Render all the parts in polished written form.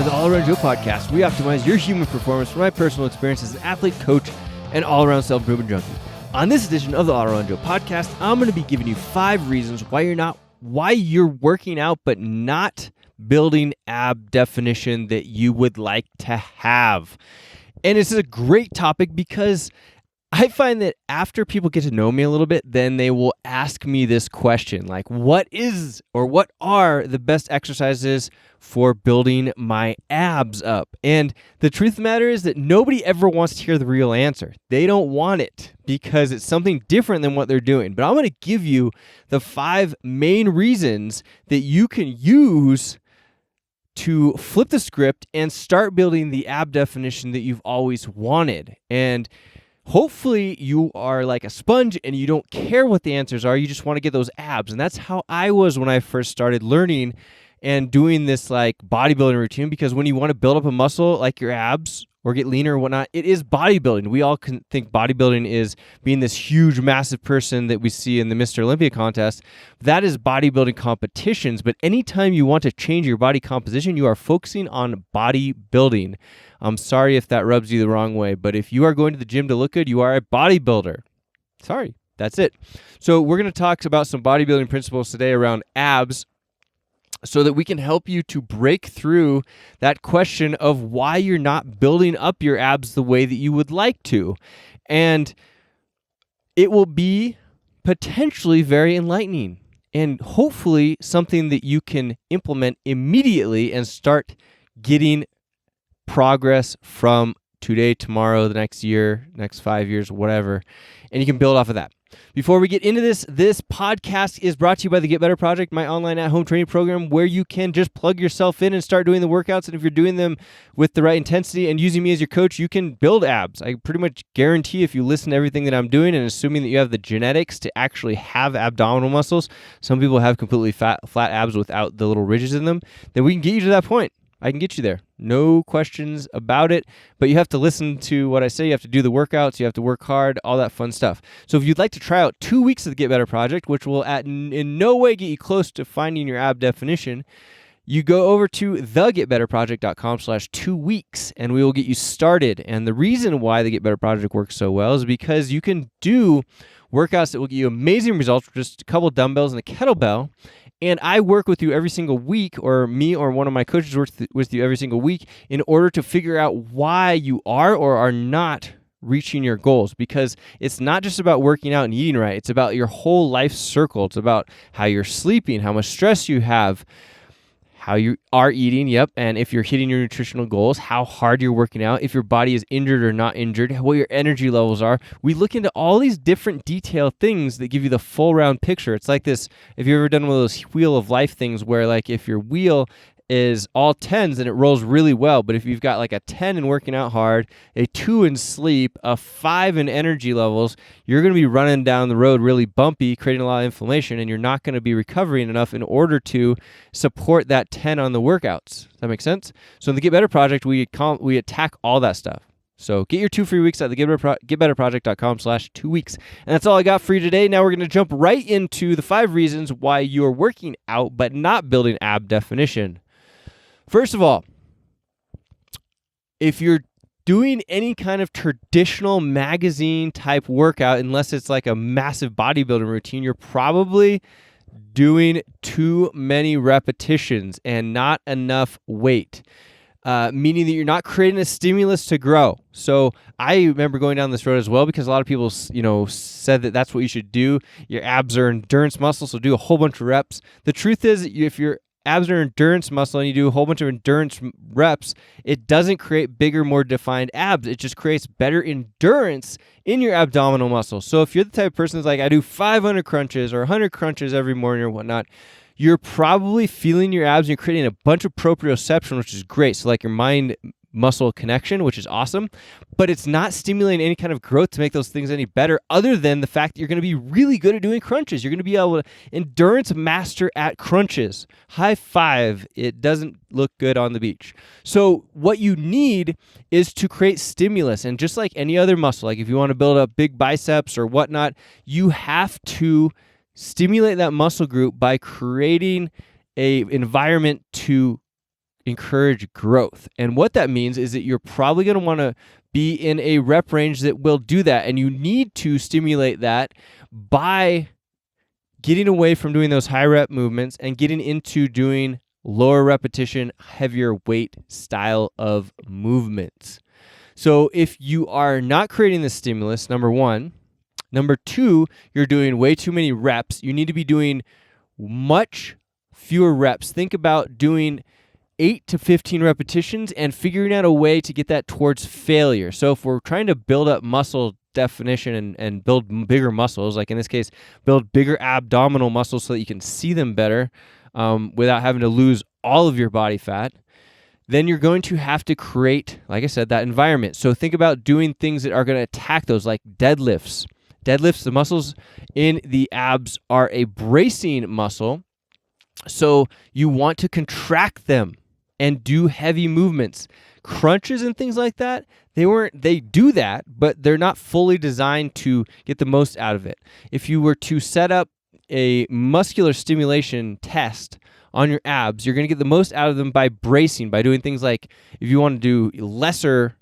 the All Around Joe podcast. We optimize your human performance from my personal experience as an athlete, coach, and all-around self-improvement junkie. On this edition of the All Around Joe podcast, I'm going to be giving you 5 reasons why you're working out but not building ab definition that you would like to have. And this is a great topic because I find that after people get to know me a little bit, then they will ask me this question, like, what are the best exercises for building my abs up? And the truth of the matter is that nobody ever wants to hear the real answer. They don't want it because it's something different than what they're doing. But I'm going to give you the 5 main reasons that you can use to flip the script and start building the ab definition that you've always wanted. And hopefully you are like a sponge and you don't care what the answers are. You just want to get those abs. And that's how I was when I first started learning and doing this like bodybuilding routine, because when you want to build up a muscle like your abs or get leaner or whatnot, it is bodybuilding. We all can think bodybuilding is being this huge, massive person that we see in the Mr. Olympia contest. That is bodybuilding competitions. But anytime you want to change your body composition, you are focusing on bodybuilding. I'm sorry if that rubs you the wrong way, but if you are going to the gym to look good, you are a bodybuilder. Sorry, that's it. So we're going to talk about some bodybuilding principles today around abs so that we can help you to break through that question of why you're not building up your abs the way that you would like to. And it will be potentially very enlightening and hopefully something that you can implement immediately and start getting progress from today, tomorrow, the next year, next 5 years, whatever, and you can build off of that. Before we get into this podcast is brought to you by the Get Better Project, my online at-home training program where you can just plug yourself in and start doing the workouts. And if you're doing them with the right intensity and using me as your coach, you can build abs. I pretty much guarantee if you listen to everything that I'm doing and assuming that you have the genetics to actually have abdominal muscles, some people have completely flat abs without the little ridges in them, then we can get you to that point. I can get you there. No questions about it, but you have to listen to what I say. You have to do the workouts. You have to work hard, all that fun stuff. So if you'd like to try out 2 weeks of the Get Better Project, which will in no way get you close to finding your ab definition, you go over to thegetbetterproject.com/2 weeks, and we will get you started. And the reason why the Get Better Project works so well is because you can do workouts that will give you amazing results with just a couple dumbbells and a kettlebell. And I work with you every single week, or me or one of my coaches works with you every single week in order to figure out why you are or are not reaching your goals. Because it's not just about working out and eating right. It's about your whole life circle. It's about how you're sleeping, how much stress you have, how you are eating, and if you're hitting your nutritional goals, how hard you're working out, if your body is injured or not injured, what your energy levels are. We look into all these different detailed things that give you the full round picture. It's like this, if you've ever done one of those wheel of life things where like if your wheel is all 10s, then it rolls really well. But if you've got like a 10 in working out hard, a 2 in sleep, a 5 in energy levels, you're going to be running down the road really bumpy, creating a lot of inflammation, and you're not going to be recovering enough in order to support that 10 on the workouts. Does that make sense? So in the Get Better Project, we attack all that stuff. So get your 2 free weeks at the getbetterproject.com/2 weeks. And that's all I got for you today. Now we're going to jump right into the 5 reasons why you're working out but not building ab definition. First of all, if you're doing any kind of traditional magazine type workout, unless it's like a massive bodybuilding routine, you're probably doing too many repetitions and not enough weight. Meaning that you're not creating a stimulus to grow. So I remember going down this road as well because a lot of people, said that that's what you should do. Your abs are endurance muscles, so do a whole bunch of reps. The truth is, if your abs are endurance muscle and you do a whole bunch of endurance reps, it doesn't create bigger, more defined abs. It just creates better endurance in your abdominal muscle. So if you're the type of person that's like, I do 500 crunches or 100 crunches every morning or whatnot, you're probably feeling your abs and you're creating a bunch of proprioception, which is great. So like your mind muscle connection, which is awesome, but it's not stimulating any kind of growth to make those things any better other than the fact that you're going to be really good at doing crunches. You're going to be able to endurance master at crunches. High five. It doesn't look good on the beach. So what you need is to create stimulus. And just like any other muscle, like if you want to build up big biceps or whatnot, you have to stimulate that muscle group by creating a environment to encourage growth. And what that means is that you're probably going to want to be in a rep range that will do that. And you need to stimulate that by getting away from doing those high rep movements and getting into doing lower repetition, heavier weight style of movements. So if you are not creating the stimulus, number one. Number two, you're doing way too many reps. You need to be doing much fewer reps. Think about doing 8 to 15 repetitions and figuring out a way to get that towards failure. So if we're trying to build up muscle definition and build bigger muscles, like in this case, build bigger abdominal muscles so that you can see them better without having to lose all of your body fat, then you're going to have to create, like I said, that environment. So think about doing things that are going to attack those, like deadlifts. Deadlifts, the muscles in the abs are a bracing muscle, so you want to contract them and do heavy movements. Crunches and things like that, they do that, but they're not fully designed to get the most out of it. If you were to set up a muscular stimulation test on your abs, you're going to get the most out of them by bracing, by doing things like, if you want to do lesser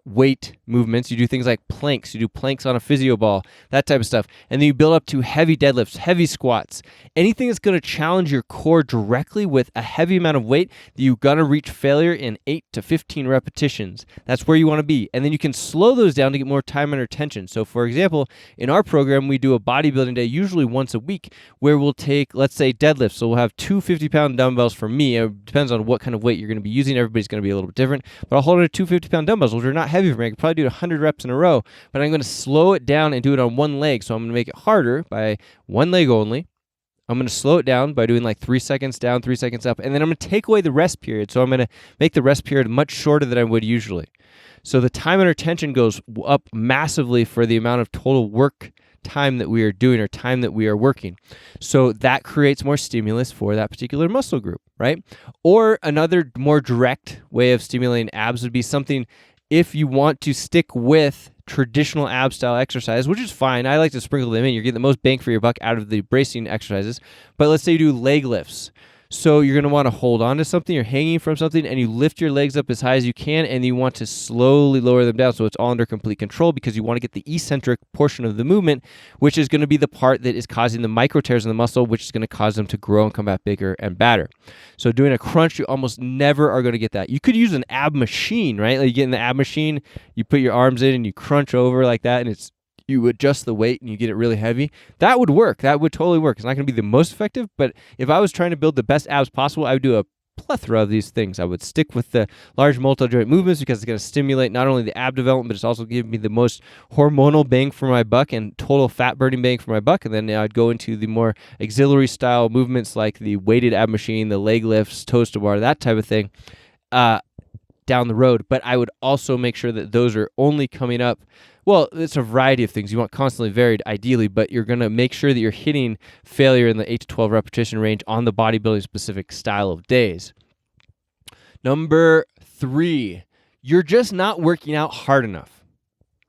weight movements, you do things like planks, you do planks on a physio ball, that type of stuff. And then you build up to heavy deadlifts, heavy squats, anything that's going to challenge your core directly with a heavy amount of weight that you're going to reach failure in 8 to 15 repetitions. That's where you want to be. And then you can slow those down to get more time under tension. So for example, in our program, we do a bodybuilding day usually once a week where we'll take, let's say, deadlifts. So we'll have 2 50-pound dumbbells for me. It depends on what kind of weight you're going to be using. Everybody's going to be a little bit different. But I'll hold it at 2 50-pound dumbbells, which are not heavy for me. I could probably do 100 reps in a row, but I'm going to slow it down and do it on one leg. So I'm going to make it harder by one leg only. I'm going to slow it down by doing like 3 seconds down, 3 seconds up, and then I'm going to take away the rest period. So I'm going to make the rest period much shorter than I would usually. So the time under tension goes up massively for the amount of total work time that we are doing or time that we are working. So that creates more stimulus for that particular muscle group, right? Or another more direct way of stimulating abs would be something, if you want to stick with traditional ab style exercise, which is fine. I like to sprinkle them in. You're getting the most bang for your buck out of the bracing exercises. But let's say you do leg lifts. So you're going to want to hold on to something, you're hanging from something, and you lift your legs up as high as you can, and you want to slowly lower them down so it's all under complete control, because you want to get the eccentric portion of the movement, which is going to be the part that is causing the micro tears in the muscle, which is going to cause them to grow and come back bigger and badder. So doing a crunch, you almost never are going to get that. You could use an ab machine, right? Like you get in the ab machine, you put your arms in and you crunch over like that, and you adjust the weight and you get it really heavy. That would work. That would totally work. It's not going to be the most effective, but if I was trying to build the best abs possible, I would do a plethora of these things. I would stick with the large multi-joint movements because it's going to stimulate not only the ab development, but it's also giving me the most hormonal bang for my buck and total fat burning bang for my buck. And then I'd go into the more auxiliary style movements like the weighted ab machine, the leg lifts, toes to bar, that type of thing down the road. But I would also make sure that those are only coming up. Well, it's a variety of things. You want constantly varied, ideally, but you're going to make sure that you're hitting failure in the 8 to 12 repetition range on the bodybuilding specific style of days. Number 3, you're just not working out hard enough.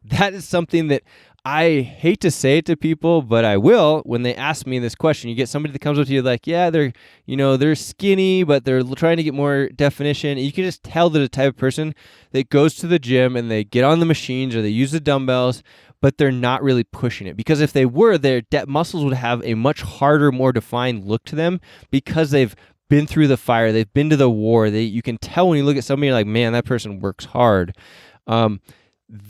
That is something that I hate to say it to people, but I will when they ask me this question. You get somebody that comes up to you like, yeah, they're skinny, but they're trying to get more definition. And you can just tell they're the type of person that goes to the gym and they get on the machines or they use the dumbbells, but they're not really pushing it. Because if they were, their muscles would have a much harder, more defined look to them because they've been through the fire, they've been to the war. You can tell when you look at somebody, you're like, man, that person works hard.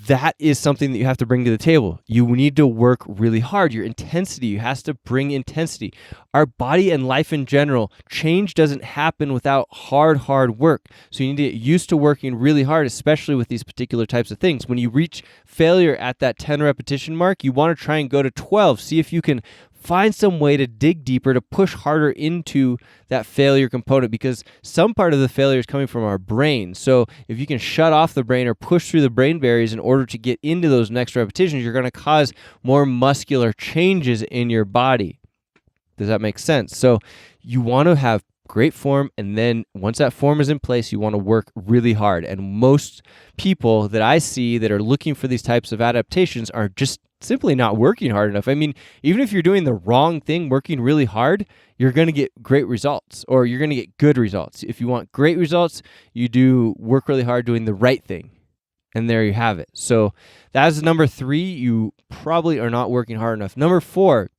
That is something that you have to bring to the table. You need to work really hard. Your intensity, you have to bring intensity. Our body and life in general, change doesn't happen without hard work. So you need to get used to working really hard, especially with these particular types of things. When you reach failure at that 10 repetition mark, you want to try and go to 12. See if you can find some way to dig deeper, to push harder into that failure component, because some part of the failure is coming from our brain. So if you can shut off the brain or push through the brain barriers in order to get into those next repetitions, you're going to cause more muscular changes in your body. Does that make sense? So you want to have great form, and then once that form is in place, you want to work really hard. And most people that I see that are looking for these types of adaptations are just simply not working hard enough. I mean, even if you're doing the wrong thing, working really hard, you're going to get great results, or you're going to get good results. If you want great results, you do work really hard doing the right thing. And there you have it. So that's number 3. You probably are not working hard enough. Number 4,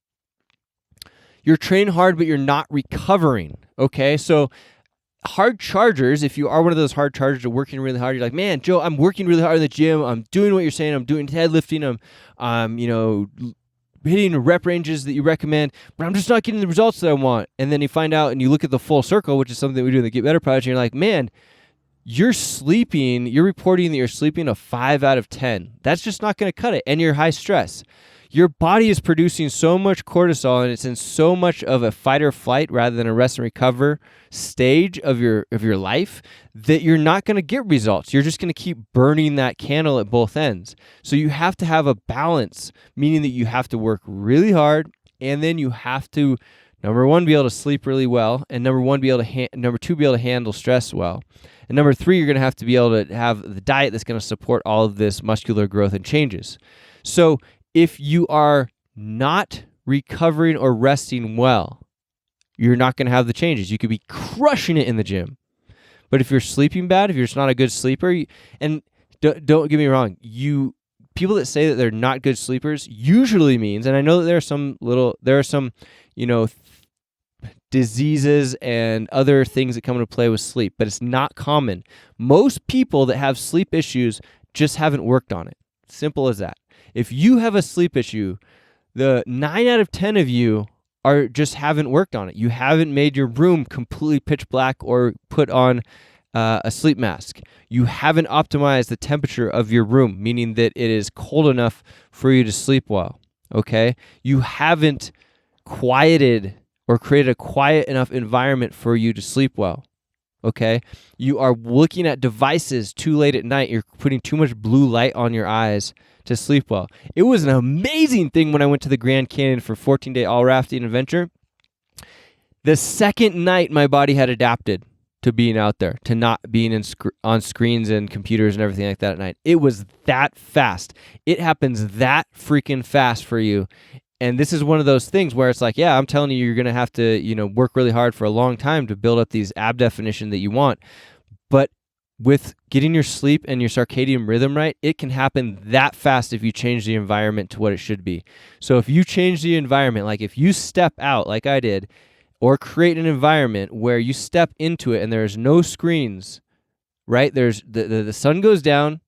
you're training hard, but you're not recovering. Okay, so hard chargers, if you are one of those hard chargers that are working really hard, you're like, man, Joe, I'm working really hard in the gym. I'm doing what you're saying. I'm doing deadlifting. I'm hitting the rep ranges that you recommend, but I'm just not getting the results that I want. And then you find out and you look at the full circle, which is something that we do in the Get Better Project, and you're like, man, you're reporting that you're sleeping a 5 out of 10. That's just not going to cut it. And you're high stress. Your body is producing so much cortisol, and it's in so much of a fight or flight rather than a rest and recover stage of your life that you're not going to get results. You're just going to keep burning that candle at both ends. So you have to have a balance, meaning that you have to work really hard, and then you have to, number 1, be able to sleep really well, and number 2, be able to handle stress well. And number 3, you're going to have to be able to have the diet that's going to support all of this muscular growth and changes. So if you are not recovering or resting well, you're not going to have the changes. You could be crushing it in the gym. But if you're sleeping bad, if you're just not a good sleeper, and don't get me wrong, people that say that they're not good sleepers usually means, and I know that there are some diseases and other things that come into play with sleep, but it's not common. Most people that have sleep issues just haven't worked on it. Simple as that. If you have a sleep issue, the 9 out of 10 of you just haven't worked on it. You haven't made your room completely pitch black or put on a sleep mask. You haven't optimized the temperature of your room, meaning that it is cold enough for you to sleep well. Okay? You haven't quieted or created a quiet enough environment for you to sleep well. Okay? You are looking at devices too late at night. You're putting too much blue light on your eyes to sleep well. It was an amazing thing when I went to the Grand Canyon for 14-day all rafting adventure. The second night, my body had adapted to being out there, to not being on screens and computers and everything like that at night. It was that fast. It happens that freaking fast for you. And this is one of those things where it's like, yeah, I'm telling you, you're going to have to, work really hard for a long time to build up these ab definition that you want. But with getting your sleep and your circadian rhythm right, it can happen that fast if you change the environment to what it should be. So if you change the environment, like if you step out like I did, or create an environment where you step into it and there's no screens, right? There's the sun goes down,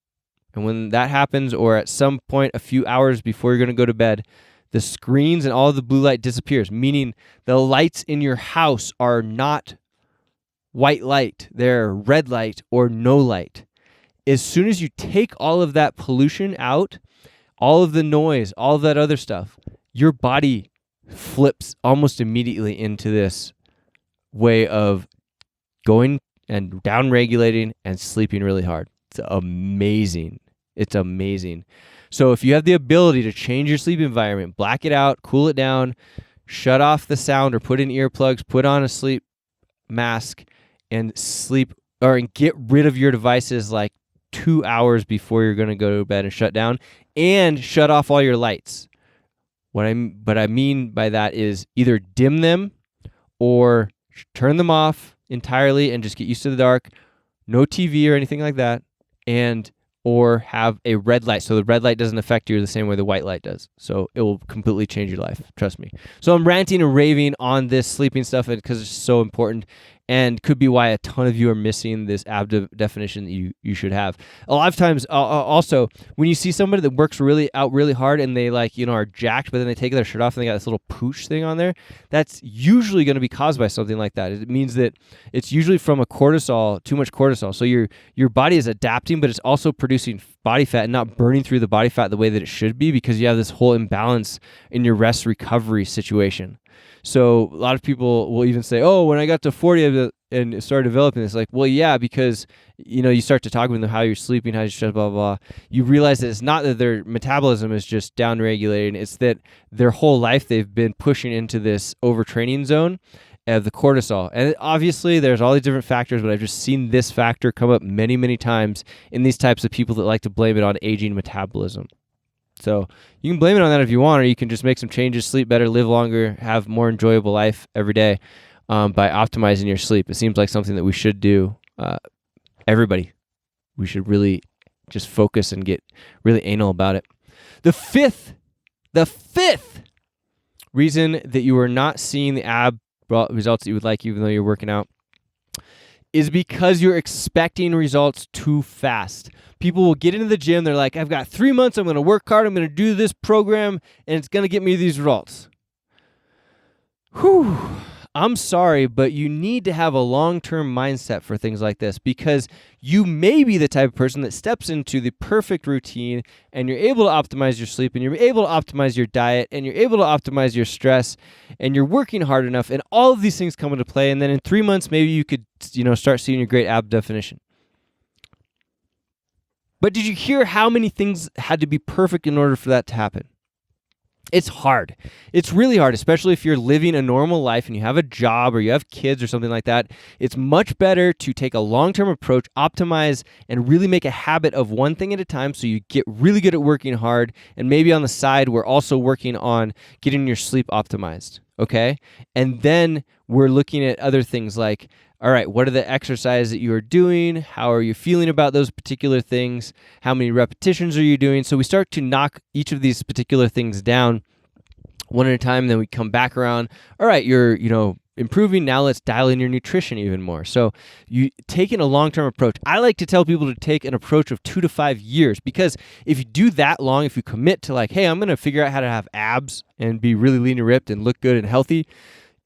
and when that happens, or at some point a few hours before you're going to go to bed, the screens and all of the blue light disappears, meaning the lights in your house are not white light, they're red light or no light. As soon as you take all of that pollution out, all of the noise, all of that other stuff, your body flips almost immediately into this way of going and down-regulating and sleeping really hard. It's amazing. It's amazing. So if you have the ability to change your sleep environment, black it out, cool it down, shut off the sound or put in earplugs, put on a sleep mask, and sleep or get rid of your devices like 2 hours before you're going to go to bed and shut down, and shut off all your lights. What I mean by that is either dim them or turn them off entirely and just get used to the dark, no TV or anything like that, or have a red light so the red light doesn't affect you the same way the white light does. So it will completely change your life, trust me. So I'm ranting and raving on this sleeping stuff because it's so important, and could be why a ton of you are missing this ab definition that you should have. A lot of times, also, when you see somebody that works really hard and they are jacked, but then they take their shirt off and they got this little pooch thing on there, that's usually going to be caused by something like that. It means that it's usually from too much cortisol. So your body is adapting, but it's also producing body fat and not burning through the body fat the way that it should be, because you have this whole imbalance in your rest recovery situation. So a lot of people will even say, oh, when I got to 40 and started developing this, well, yeah, because, you start to talk with them how you're sleeping, how you stress, blah, blah, blah. You realize that it's not that their metabolism is just down-regulating. It's that their whole life they've been pushing into this overtraining zone. of the cortisol. And obviously there's all these different factors, but I've just seen this factor come up many, many times in these types of people that like to blame it on aging metabolism. So you can blame it on that if you want, or you can just make some changes, sleep better, live longer, have more enjoyable life every day by optimizing your sleep. It seems like something that we should do. Everybody, we should really just focus and get really anal about it. The fifth reason that you are not seeing the ab results that you would like, even though you're working out, is because you're expecting results too fast. People will get into the gym. They're like, I've got 3 months. I'm going to work hard. I'm going to do this program, and it's going to get me these results. Whew. I'm sorry, but you need to have a long-term mindset for things like this, because you may be the type of person that steps into the perfect routine and you're able to optimize your sleep and you're able to optimize your diet and you're able to optimize your stress and you're working hard enough and all of these things come into play, and then in 3 months maybe you could, start seeing your great ab definition. But did you hear how many things had to be perfect in order for that to happen? It's hard. It's really hard, especially if you're living a normal life and you have a job or you have kids or something like that. It's much better to take a long-term approach, optimize, and really make a habit of one thing at a time so you get really good at working hard. And maybe on the side, we're also working on getting your sleep optimized, okay? And then we're looking at other things like, all right, what are the exercises that you are doing? How are you feeling about those particular things? How many repetitions are you doing? So we start to knock each of these particular things down one at a time. Then we come back around. All right, you're, improving. Now let's dial in your nutrition even more. So you taking a long-term approach. I like to tell people to take an approach of 2 to 5 years, because if you do that long, if you commit to like, hey, I'm going to figure out how to have abs and be really lean and ripped and look good and healthy,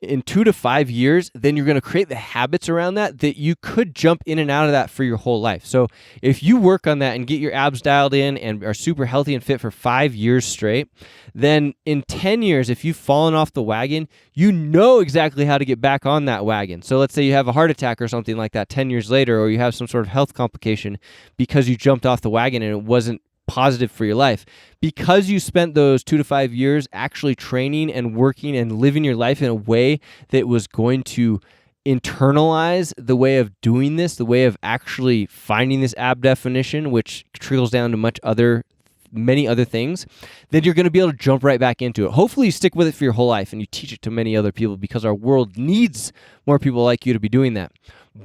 in 2 to 5 years, then you're going to create the habits around that you could jump in and out of that for your whole life. So if you work on that and get your abs dialed in and are super healthy and fit for 5 years straight, then in 10 years, if you've fallen off the wagon, you know exactly how to get back on that wagon. So let's say you have a heart attack or something like that 10 years later, or you have some sort of health complication because you jumped off the wagon and it wasn't positive for your life. Because you spent those 2 to 5 years actually training and working and living your life in a way that was going to internalize the way of doing this, the way of actually finding this ab definition, which trickles down to many other things, then you're going to be able to jump right back into it. Hopefully you stick with it for your whole life and you teach it to many other people, because our world needs more people like you to be doing that.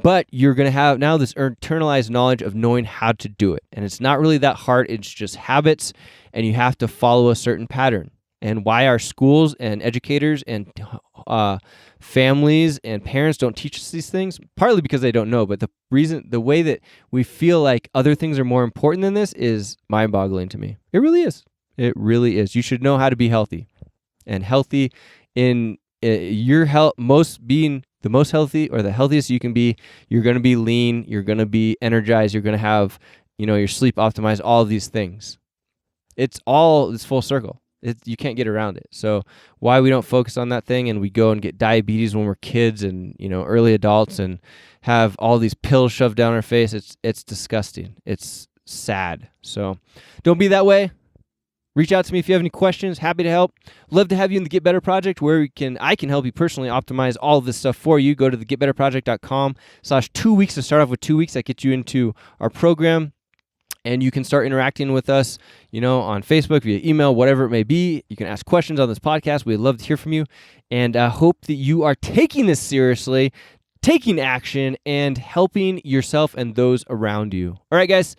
But you're going to have now this internalized knowledge of knowing how to do it. And it's not really that hard. It's just habits, and you have to follow a certain pattern. And why our schools and educators and families and parents don't teach us these things, partly because they don't know, but the way that we feel like other things are more important than this is mind-boggling to me. It really is. It really is. You should know how to be healthy. And healthy in your health, being the most healthy or the healthiest you can be, you're going to be lean, you're going to be energized, you're going to have, your sleep optimized, all of these things. It's full circle. You can't get around it. So why we don't focus on that thing and we go and get diabetes when we're kids and, early adults and have all these pills shoved down our face, it's disgusting. It's sad. So don't be that way. Reach out to me if you have any questions. Happy to help. Love to have you in the Get Better Project, where I can help you personally optimize all of this stuff for you. Go to thegetbetterproject.com/2 weeks to start off with 2 weeks. That gets you into our program, and you can start interacting with us, on Facebook, via email, whatever it may be. You can ask questions on this podcast. We'd love to hear from you, and I hope that you are taking this seriously, taking action, and helping yourself and those around you. All right, guys.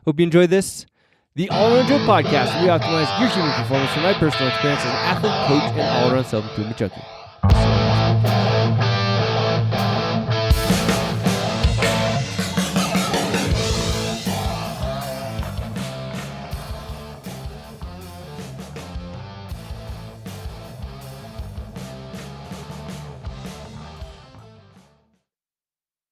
Hope you enjoyed this. The All Around Joe Podcast, where we optimize your human performance from my personal experience as an athlete, coach, and all-around self-improvement junkie.